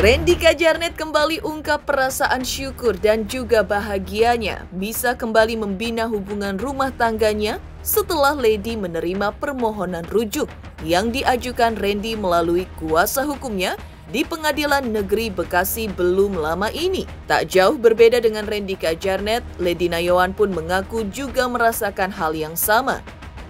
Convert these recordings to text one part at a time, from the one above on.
Randy Kajarnet kembali ungkap perasaan syukur dan juga bahagianya bisa kembali membina hubungan rumah tangganya setelah Lady menerima permohonan rujuk yang diajukan Randy melalui kuasa hukumnya di Pengadilan Negeri Bekasi belum lama ini. Tak jauh berbeda dengan Randy Kajarnet, Lady Nayawan pun mengaku juga merasakan hal yang sama.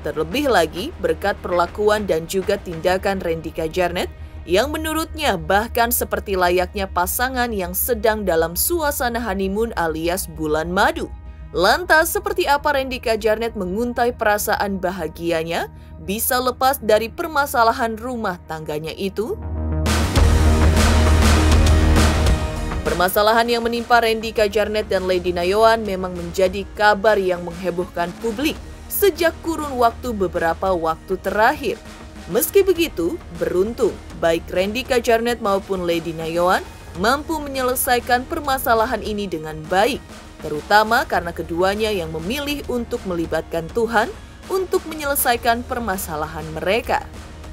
Terlebih lagi berkat perlakuan dan juga tindakan Randy Kajarnet yang menurutnya bahkan seperti layaknya pasangan yang sedang dalam suasana honeymoon alias bulan madu. Lantas seperti apa Randy Kajarnet menguntai perasaan bahagianya bisa lepas dari permasalahan rumah tangganya itu? Permasalahan yang menimpa Randy Kajarnet dan Lady Nayawan memang menjadi kabar yang menghebohkan publik sejak kurun waktu beberapa waktu terakhir. Meski begitu, beruntung baik Randy Kajarnet maupun Lady Nayawan mampu menyelesaikan permasalahan ini dengan baik, terutama karena keduanya yang memilih untuk melibatkan Tuhan untuk menyelesaikan permasalahan mereka.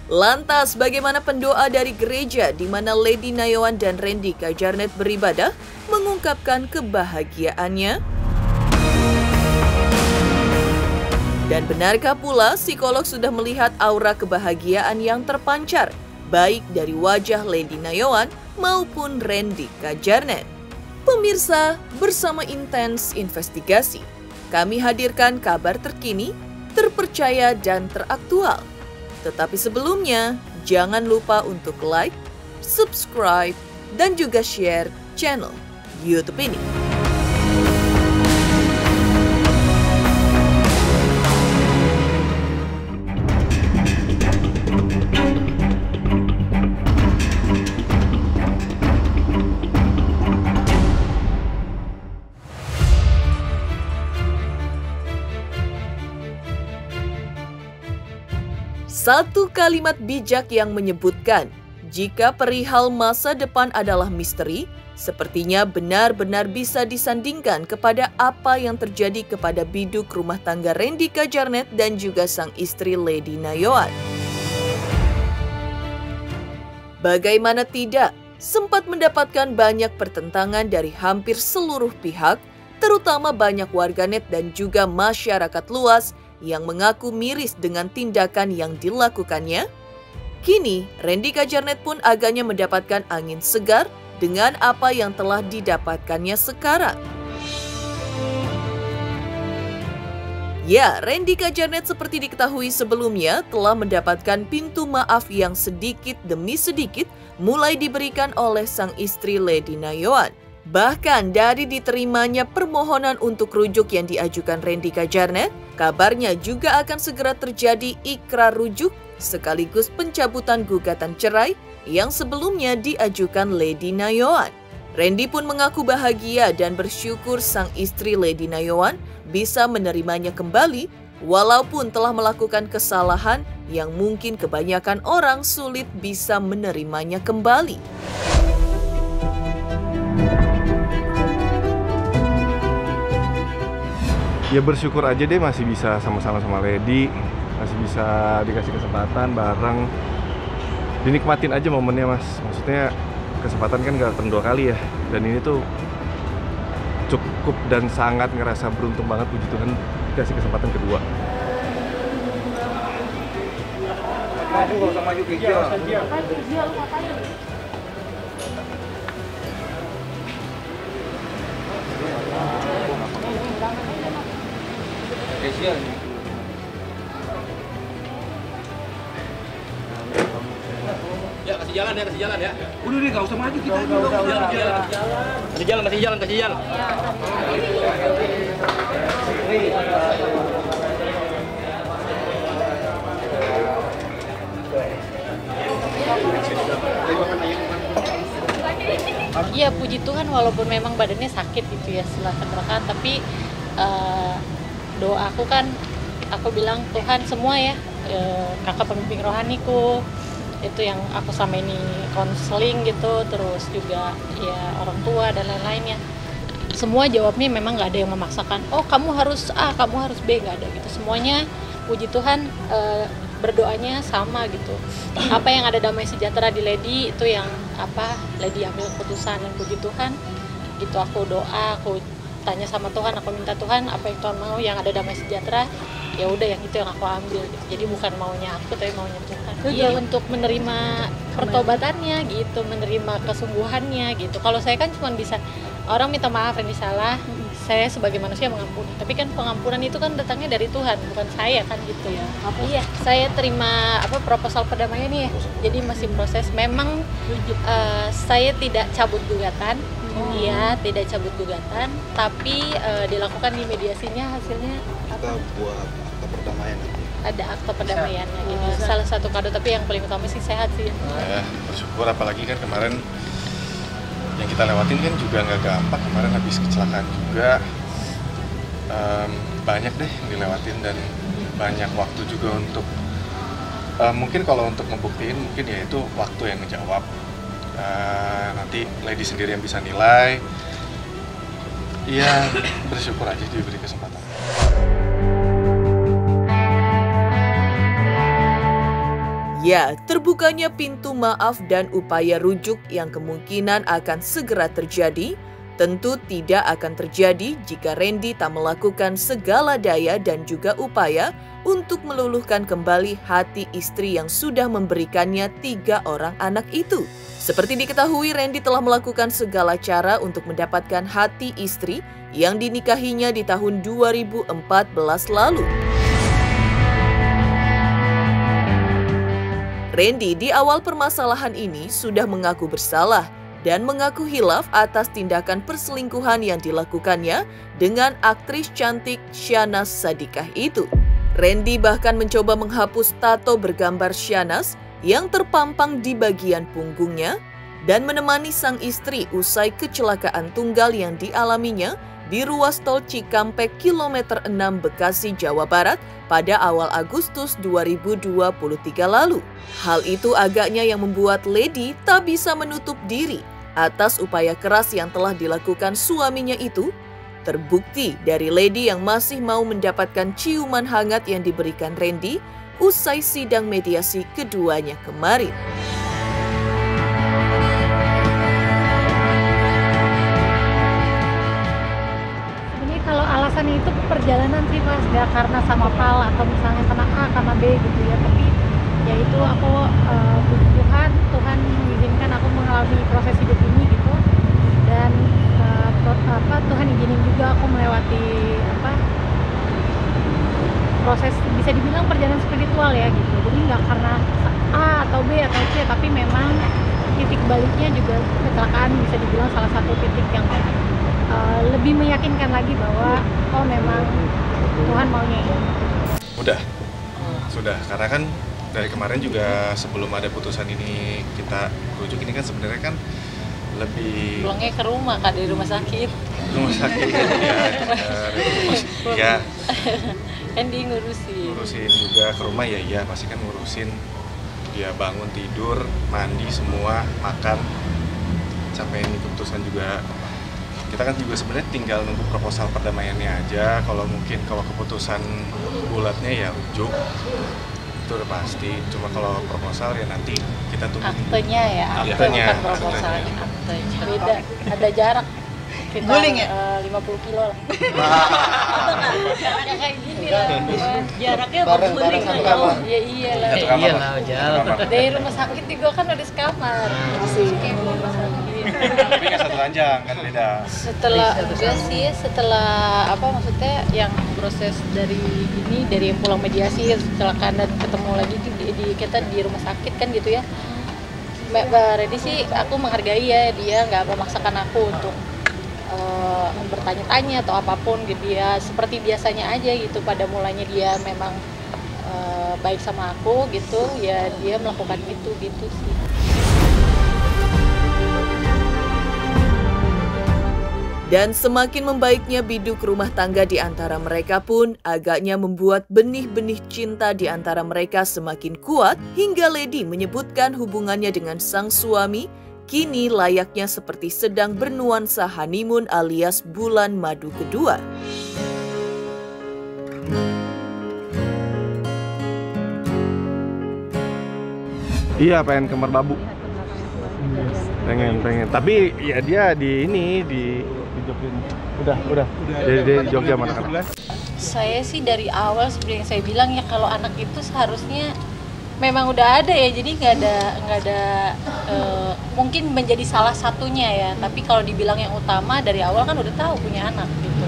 Lantas, bagaimana pendoa dari gereja di mana Lady Nayawan dan Randy Kajarnet beribadah mengungkapkan kebahagiaannya? Dan benarkah pula psikolog sudah melihat aura kebahagiaan yang terpancar, baik dari wajah Lady Nayawan maupun Randy Kajarnet? Pemirsa, bersama Intens Investigasi, kami hadirkan kabar terkini, terpercaya dan teraktual. Tetapi sebelumnya, jangan lupa untuk like, subscribe, dan juga share channel YouTube ini. Satu kalimat bijak yang menyebutkan, jika perihal masa depan adalah misteri, sepertinya benar-benar bisa disandingkan kepada apa yang terjadi kepada biduk rumah tangga Randy Kajarnet dan juga sang istri Lady Nayawan. Bagaimana tidak, sempat mendapatkan banyak pertentangan dari hampir seluruh pihak, terutama banyak warganet dan juga masyarakat luas yang mengaku miris dengan tindakan yang dilakukannya. Kini, Randy Kajarnet pun agaknya mendapatkan angin segar dengan apa yang telah didapatkannya sekarang. Ya, Randy Kajarnet seperti diketahui sebelumnya telah mendapatkan pintu maaf yang sedikit demi sedikit mulai diberikan oleh sang istri Lady Nayawan. Bahkan dari diterimanya permohonan untuk rujuk yang diajukan Randy Kajarnet, kabarnya juga akan segera terjadi ikrar rujuk sekaligus pencabutan gugatan cerai yang sebelumnya diajukan Lady Nayawan. Randy pun mengaku bahagia dan bersyukur sang istri Lady Nayawan bisa menerimanya kembali walaupun telah melakukan kesalahan yang mungkin kebanyakan orang sulit bisa menerimanya kembali. Ya bersyukur aja deh masih bisa sama-sama sama Lady, masih bisa dikasih kesempatan bareng. Dinikmatin aja momennya mas, maksudnya kesempatan kan gak datang 2 kali ya. Dan ini tuh cukup dan sangat ngerasa beruntung banget, puji Tuhan dikasih kesempatan kedua. Aku gak usah maju kerja. Ya, kasih jalan ya. Udah deh, gak usah maju kita aja. Kasih jalan. Iya, puji Tuhan walaupun memang badannya sakit gitu ya setelah kecelakaan, tapi doaku kan, aku bilang Tuhan semua ya, kakak pembimbing rohaniku, itu yang aku sama ini konseling gitu, terus juga ya orang tua dan lain-lainnya. Semua jawabnya memang nggak ada yang memaksakan, oh kamu harus A, kamu harus B, nggak ada gitu. Semuanya puji Tuhan berdoanya sama gitu. Apa yang ada damai sejahtera di Lady itu yang Lady ambil keputusan, dan puji Tuhan gitu. Aku doa, aku tanya sama Tuhan, aku minta Tuhan apa yang Tuhan mau, yang ada damai sejahtera, ya udah yang itu yang aku ambil gitu. Jadi bukan maunya aku tapi maunya Tuhan. Iya, untuk menerima pertobatannya gitu, menerima kesungguhannya gitu. Kalau saya kan cuma bisa orang minta maaf yang salah, saya sebagai manusia mengampuni. Tapi kan pengampunan itu kan datangnya dari Tuhan, bukan saya kan gitu ya. Iya, saya terima proposal perdamaian nih ya. Jadi masih proses. Memang saya tidak cabut gugatan. Iya, tidak cabut gugatan, tapi dilakukan di mediasinya, hasilnya kita buat akta perdamaian nanti. Ada akta perdamaiannya gitu. Salah satu kado, tapi yang paling utama sih sehat sih. Ya, bersyukur, apalagi kan kemarin yang kita lewatin kan juga nggak gampang. Kemarin habis kecelakaan juga, banyak deh yang dilewatin dan banyak waktu juga untuk mungkin kalau untuk ngebuktiin mungkin ya itu waktu yang ngejawab. Nanti Lady sendiri yang bisa nilai. Ya, bersyukur aja diberi kesempatan. Ya, terbukanya pintu maaf dan upaya rujuk yang kemungkinan akan segera terjadi, tentu tidak akan terjadi jika Randy tak melakukan segala daya dan juga upaya untuk meluluhkan kembali hati istri yang sudah memberikannya 3 orang anak itu. Seperti diketahui, Randy telah melakukan segala cara untuk mendapatkan hati istri yang dinikahinya di tahun 2014 lalu. Randy di awal permasalahan ini sudah mengaku bersalah dan mengaku hilaf atas tindakan perselingkuhan yang dilakukannya dengan aktris cantik Syahnaz Sadiqah itu. Randy bahkan mencoba menghapus tato bergambar Syahnaz yang terpampang di bagian punggungnya dan menemani sang istri usai kecelakaan tunggal yang dialaminya di ruas tol Cikampek kilometer 6 Bekasi, Jawa Barat pada awal Agustus 2023 lalu. Hal itu agaknya yang membuat Lady tak bisa menutup diri atas upaya keras yang telah dilakukan suaminya itu. Terbukti dari Lady yang masih mau mendapatkan ciuman hangat yang diberikan Randy usai sidang mediasi keduanya kemarin. Sebenarnya kalau alasannya itu perjalanan sih Mas, nggak karena sama hal atau misalnya karena A, karena B gitu ya. Tapi ya itu aku puji Tuhan mengizinkan aku mengalami proses hidup ini gitu. Dan Tuhan izinin juga aku melewati proses, bisa dibilang perjalanan spiritual ya gitu. Jadi nggak karena A atau B atau C, tapi memang titik baliknya juga kecelakaan bisa dibilang salah satu titik yang lebih meyakinkan lagi bahwa memang Tuhan maunya ini. Sudah, karena kan dari kemarin juga sebelum ada putusan ini kita rujuk, ini kan sebenarnya kan lebih Pulangnya ke rumah Kak, dari rumah sakit. ya Kan dia ngurusin juga ke rumah, ya pasti kan ngurusin dia, bangun, tidur, mandi, semua, makan sampai ini keputusan juga. Kita kan juga sebenarnya tinggal nunggu proposal perdamaiannya aja. Kalau keputusan bulatnya ya rujuk, itu udah pasti. Cuma kalau proposal ya nanti kita tunggu aktenya ya, aktenya, bukan proposalnya, aktenya. Beda, ada jarak. Guling ya? 50 kilo lah. Jaraknya kayak gini lah. Jaraknya guling kan jauh. Ya iyalah. Iyalah, jauh. Dari rumah sakit juga kan udah sekamar. Rumah sakit. tapi nggak satu ranjang, kan beda. Setelah maksudnya yang proses dari pulang mediasi, kecelakaan dan ketemu lagi kita di rumah sakit kan gitu ya. Mbak Redi sih aku menghargai ya, dia nggak memaksakan aku untuk bertanya-tanya atau apapun gitu ya, seperti biasanya aja gitu. Pada mulanya dia memang baik sama aku gitu ya, dia melakukan gitu sih. Dan semakin membaiknya biduk rumah tangga di antara mereka pun agaknya membuat benih-benih cinta di antara mereka semakin kuat, hingga Lady menyebutkan hubungannya dengan sang suami kini layaknya seperti sedang bernuansa honeymoon alias bulan madu kedua. Iya, pengen ke Merbabu. Pengen. Tapi ya dia di Jogja. Udah. Di Jogja mana kan? Saya sih dari awal seperti yang saya bilang ya, kalau anak itu seharusnya memang udah ada ya, jadi nggak ada mungkin menjadi salah satunya ya. Tapi kalau dibilang yang utama dari awal kan udah tahu punya anak gitu.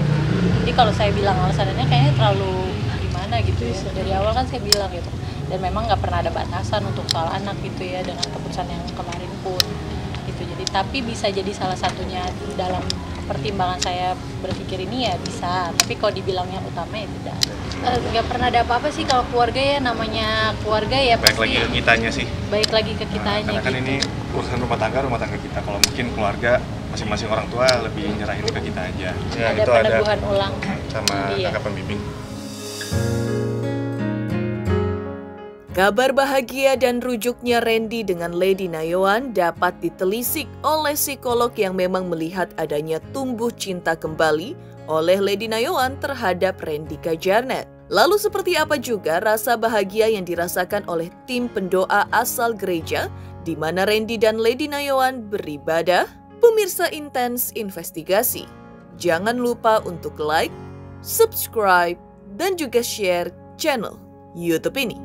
Jadi kalau saya bilang alasannya kayaknya terlalu gimana gitu ya. Dari awal kan saya bilang gitu. Dan memang nggak pernah ada batasan untuk soal anak gitu ya, dengan keputusan yang kemarin pun gitu. Jadi tapi bisa jadi salah satunya dalam pertimbangan saya berpikir ini ya bisa, tapi kalau dibilang yang utama ya tidak. Nggak pernah ada apa-apa sih kalau keluarga ya, namanya keluarga ya Baik pasti lagi ke kitanya sih. baik lagi ke kitanya Karena kan gitu. ini urusan rumah tangga kita. Kalau mungkin keluarga masing-masing orang tua lebih nyerahin ke kita aja. Ya, Ada peneguhan ulang sama Iya. kakak pembimbing. Kabar bahagia dan rujuknya Randy dengan Lady Nayawan dapat ditelisik oleh psikolog yang memang melihat adanya tumbuh cinta kembali oleh Lady Nayawan terhadap Randy Kajarnet. Lalu seperti apa juga rasa bahagia yang dirasakan oleh tim pendoa asal gereja di mana Randy dan Lady Nayawan beribadah? Pemirsa Intens Investigasi, jangan lupa untuk like, subscribe, dan juga share channel YouTube ini.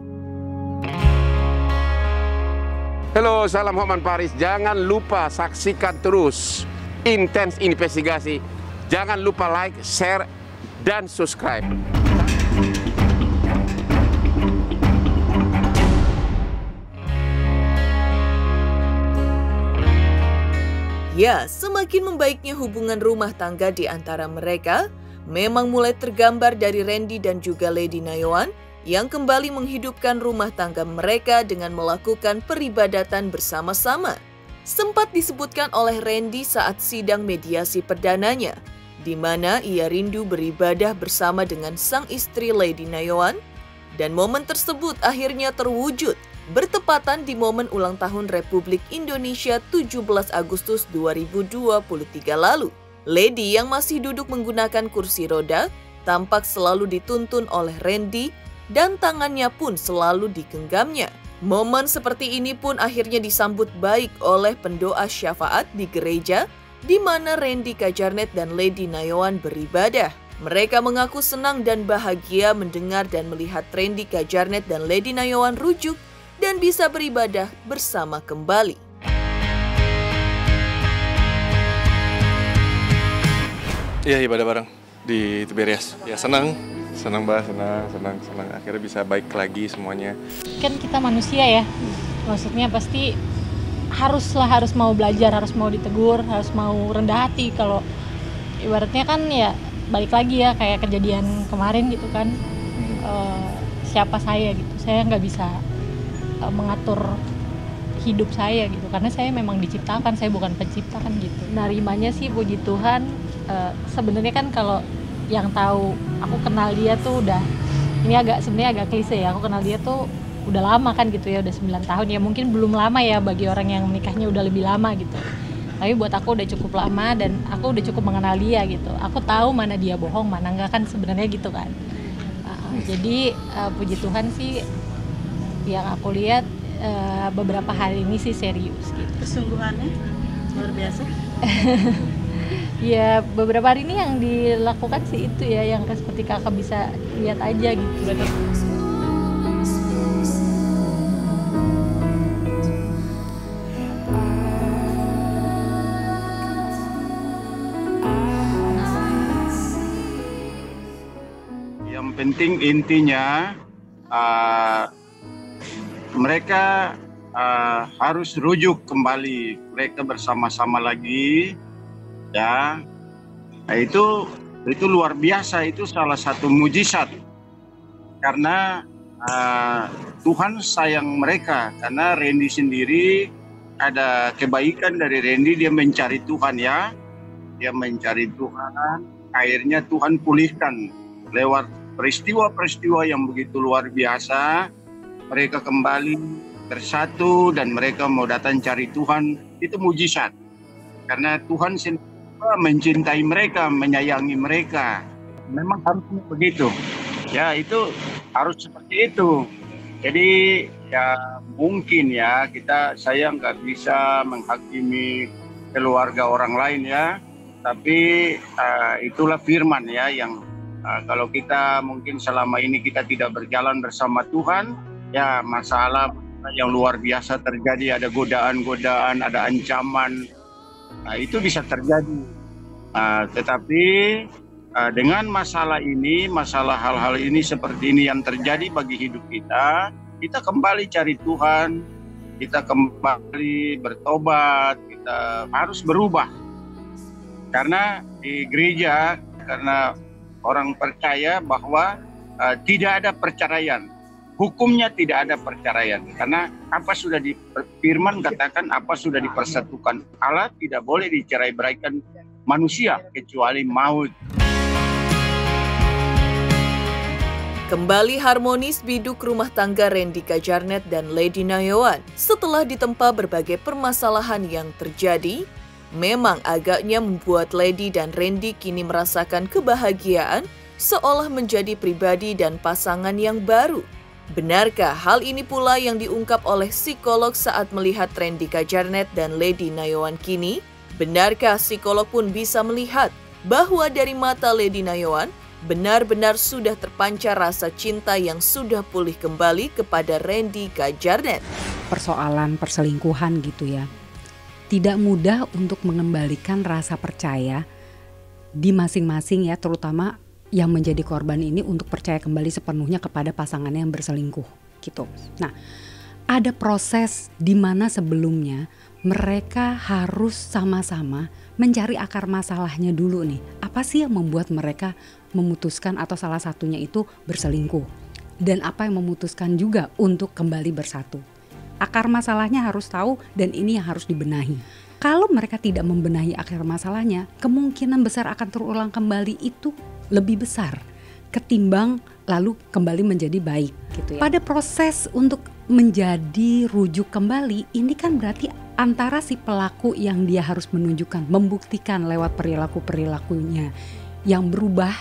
Halo, salam Hotman Paris. Jangan lupa saksikan terus Intens Investigasi. Jangan lupa like, share, dan subscribe. Ya, semakin membaiknya hubungan rumah tangga di antara mereka memang mulai tergambar dari Randy dan juga Lady Nayawan yang kembali menghidupkan rumah tangga mereka dengan melakukan peribadatan bersama-sama. Sempat disebutkan oleh Randy saat sidang mediasi perdananya, di mana ia rindu beribadah bersama dengan sang istri Lady Nayawan, dan momen tersebut akhirnya terwujud bertepatan di momen ulang tahun Republik Indonesia 17 Agustus 2023 lalu. Lady yang masih duduk menggunakan kursi roda tampak selalu dituntun oleh Randy dan tangannya pun selalu digenggamnya. Momen seperti ini pun akhirnya disambut baik oleh pendoa syafaat di gereja di mana Randy Kajarnet dan Lady Nayawan beribadah. Mereka mengaku senang dan bahagia mendengar dan melihat Randy Kajarnet dan Lady Nayawan rujuk dan bisa beribadah bersama kembali. Iya, ibadah bareng di Tiberias. Ya senang Mbak, senang. Akhirnya bisa baik lagi semuanya. Kan kita manusia ya, maksudnya pasti harus mau belajar, harus mau ditegur, harus mau rendah hati. Kalau ibaratnya kan ya balik lagi ya kayak kejadian kemarin gitu kan. Siapa saya gitu, saya nggak bisa mengatur hidup saya gitu, karena saya memang diciptakan, saya bukan pencipta kan gitu. Narimanya sih puji Tuhan. Sebenarnya kan kalau yang tahu, aku kenal dia tuh udah, ini sebenarnya agak klise ya, aku kenal dia tuh udah lama kan gitu ya, udah 9 tahun ya, mungkin belum lama ya bagi orang yang menikahnya udah lebih lama gitu. Tapi buat aku udah cukup lama dan aku udah cukup mengenal dia gitu. Aku tahu mana dia bohong, mana enggak kan sebenarnya gitu kan. Jadi puji Tuhan sih yang aku lihat beberapa hari ini sih serius gitu. Kesungguhannya luar biasa. Ya beberapa hari ini yang dilakukan sih itu ya, yang seperti kakak bisa lihat aja gitu. Yang penting intinya mereka harus rujuk kembali, mereka bersama-sama lagi. Ya, itu luar biasa, itu salah satu mujizat karena Tuhan sayang mereka, karena Randy sendiri ada kebaikan dari Randy, dia mencari Tuhan ya, dia mencari Tuhan, akhirnya Tuhan pulihkan lewat peristiwa-peristiwa yang begitu luar biasa, mereka kembali bersatu dan mereka mau datang cari Tuhan, itu mujizat karena Tuhan sendiri mencintai mereka, menyayangi mereka. Memang harus begitu. Ya, itu harus seperti itu. Jadi Ya mungkin ya, saya nggak bisa menghakimi keluarga orang lain ya, tapi itulah firman ya yang kalau kita mungkin selama ini kita tidak berjalan bersama Tuhan, ya masalah yang luar biasa terjadi, ada godaan-godaan, ada ancaman, itu bisa terjadi. Tetapi dengan masalah ini, masalah hal-hal ini seperti ini yang terjadi bagi hidup kita kembali cari Tuhan, kita kembali bertobat, kita harus berubah. Karena di gereja, karena orang percaya bahwa tidak ada perceraian, hukumnya tidak ada perceraian. Karena apa sudah di firman katakan, apa sudah dipersatukan Allah tidak boleh dicerai-beraikan manusia kecuali maut. Kembali harmonis biduk rumah tangga Randy Kajarnet dan Lady Nayawan setelah ditempa berbagai permasalahan yang terjadi, memang agaknya membuat Lady dan Randy kini merasakan kebahagiaan seolah menjadi pribadi dan pasangan yang baru. Benarkah hal ini pula yang diungkap oleh psikolog saat melihat Randy Kajarnet dan Lady Nayawan kini? Benarkah psikolog pun bisa melihat bahwa dari mata Lady Nayawan benar-benar sudah terpancar rasa cinta yang sudah pulih kembali kepada Randy Kajarnet? Persoalan perselingkuhan gitu ya, tidak mudah untuk mengembalikan rasa percaya di masing-masing ya, terutama yang menjadi korban ini untuk percaya kembali sepenuhnya kepada pasangannya yang berselingkuh gitu. Nah, ada proses di mana sebelumnya mereka harus sama-sama mencari akar masalahnya dulu nih. Apa sih yang membuat mereka memutuskan atau salah satunya itu berselingkuh? Dan apa yang memutuskan juga untuk kembali bersatu? Akar masalahnya harus tahu dan ini yang harus dibenahi. Kalau mereka tidak membenahi akar masalahnya, kemungkinan besar akan terulang kembali itu lebih besar ketimbang lalu kembali menjadi baik gitu ya. Pada proses untuk menjadi rujuk kembali, ini kan berarti antara si pelaku yang dia harus menunjukkan, membuktikan lewat perilaku-perilakunya yang berubah,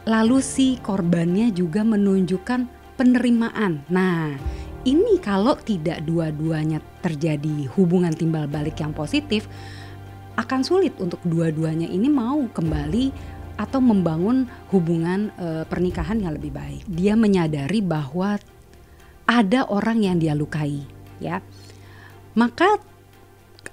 lalu si korbannya juga menunjukkan penerimaan. Nah, ini kalau tidak dua-duanya terjadi hubungan timbal balik yang positif, akan sulit untuk dua-duanya ini mau kembali atau membangun hubungan pernikahan yang lebih baik. Dia menyadari bahwa ada orang yang dia lukai, ya. Maka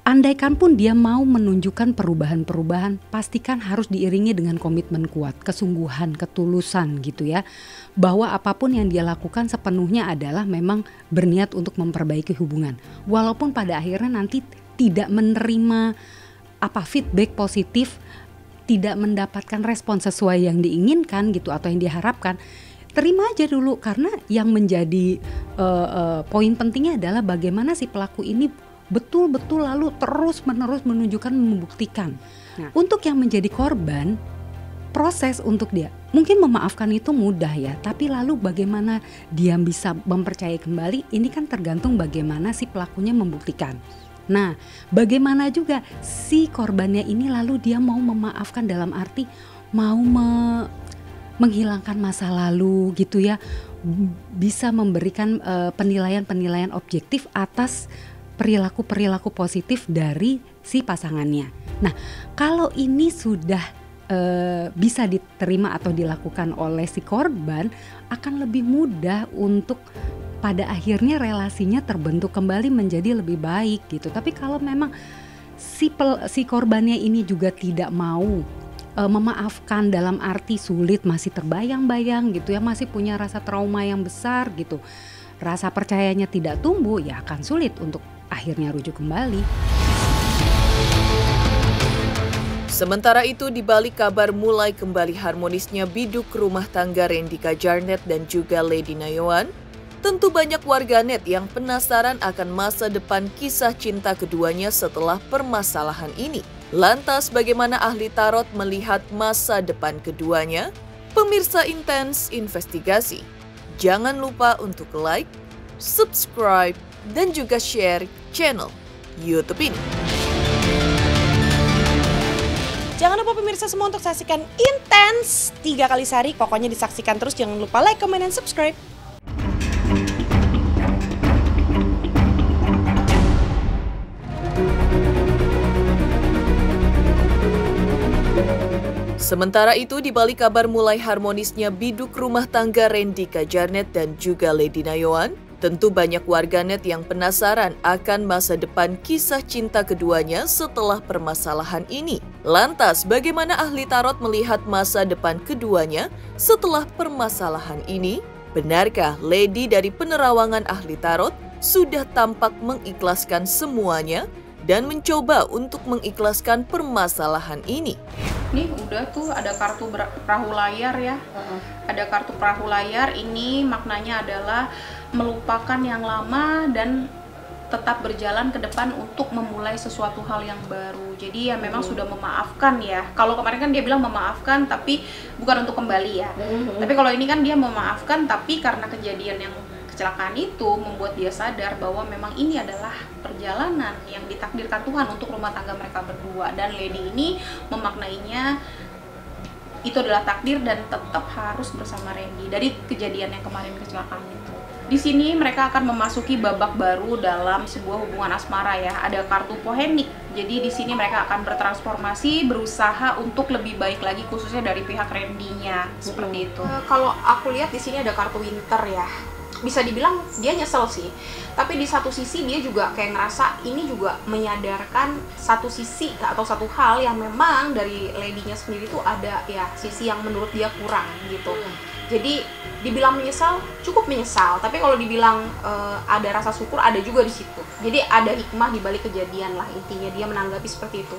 andaikan pun dia mau menunjukkan perubahan-perubahan, pastikan harus diiringi dengan komitmen kuat, kesungguhan, ketulusan gitu ya. Bahwa apapun yang dia lakukan sepenuhnya adalah memang berniat untuk memperbaiki hubungan. Walaupun pada akhirnya nanti tidak menerima feedback positif, tidak mendapatkan respon sesuai yang diinginkan gitu atau yang diharapkan, terima aja dulu, karena yang menjadi poin pentingnya adalah bagaimana si pelaku ini betul-betul lalu terus-menerus menunjukkan, membuktikan. Nah, untuk yang menjadi korban, proses untuk dia mungkin memaafkan itu mudah ya, tapi lalu bagaimana dia bisa mempercayai kembali, ini kan tergantung bagaimana si pelakunya membuktikan. Nah, bagaimana juga si korbannya ini lalu dia mau memaafkan dalam arti mau menghilangkan masa lalu gitu ya, bisa memberikan penilaian-penilaian objektif atas perilaku-perilaku positif dari si pasangannya. Nah, kalau ini sudah bisa diterima atau dilakukan oleh si korban, akan lebih mudah untuk pada akhirnya relasinya terbentuk kembali menjadi lebih baik gitu. Tapi kalau memang si korbannya ini juga tidak mau memaafkan dalam arti sulit, masih terbayang-bayang gitu ya, masih punya rasa trauma yang besar gitu, rasa percayanya tidak tumbuh, ya akan sulit untuk akhirnya rujuk kembali. Sementara itu, di balik kabar mulai kembali harmonisnya biduk rumah tangga Randy Kajarnet dan juga Lady Nayawan, tentu banyak warganet yang penasaran akan masa depan kisah cinta keduanya setelah permasalahan ini. Lantas bagaimana ahli tarot melihat masa depan keduanya? Pemirsa Intens Investigasi, jangan lupa untuk like, subscribe, dan juga share channel YouTube ini. Jangan lupa pemirsa semua untuk saksikan Intens 3 kali sehari. Pokoknya disaksikan terus, jangan lupa like, comment, dan subscribe. Sementara itu, di balik kabar mulai harmonisnya biduk rumah tangga Randy Kajarnet dan juga Lady Nayoan, tentu banyak warganet yang penasaran akan masa depan kisah cinta keduanya setelah permasalahan ini. Lantas, bagaimana ahli tarot melihat masa depan keduanya setelah permasalahan ini? Benarkah Lady dari penerawangan ahli tarot sudah tampak mengikhlaskan semuanya dan mencoba untuk mengikhlaskan permasalahan ini? Nih udah tuh ada kartu perahu layar ya. Ada kartu perahu layar, ini maknanya adalah melupakan yang lama dan tetap berjalan ke depan untuk memulai sesuatu hal yang baru. Jadi ya memang sudah memaafkan ya. Kalau kemarin kan dia bilang memaafkan tapi bukan untuk kembali ya. Tapi kalau ini kan dia memaafkan tapi karena kejadian yang kecelakaan itu membuat dia sadar bahwa memang ini adalah perjalanan yang ditakdirkan Tuhan untuk rumah tangga mereka berdua, dan Lady ini memaknainya itu adalah takdir dan tetap harus bersama Randy dari kejadian yang kemarin kecelakaan itu. Di sini mereka akan memasuki babak baru dalam sebuah hubungan asmara ya. Ada kartu Pohenik. Jadi di sini mereka akan bertransformasi, berusaha untuk lebih baik lagi khususnya dari pihak Randy-nya seperti itu. Kalau aku lihat di sini ada kartu Winter ya. Bisa dibilang dia nyesel sih, tapi di satu sisi dia juga kayak ngerasa ini juga menyadarkan satu sisi atau satu hal yang memang dari Lady-nya sendiri tuh ada ya sisi yang menurut dia kurang gitu. Jadi dibilang menyesal, cukup menyesal, tapi kalau dibilang ada rasa syukur, ada juga di situ. Jadi ada hikmah di balik kejadian lah, intinya dia menanggapi seperti itu.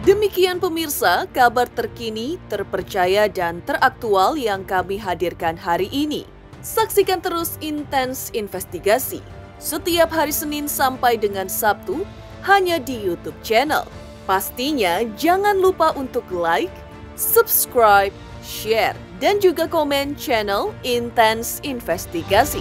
Demikian pemirsa, kabar terkini, terpercaya dan teraktual yang kami hadirkan hari ini. Saksikan terus Intens Investigasi setiap hari Senin sampai dengan Sabtu hanya di YouTube channel. Pastinya jangan lupa untuk like, subscribe, share, dan juga komen channel Intens Investigasi.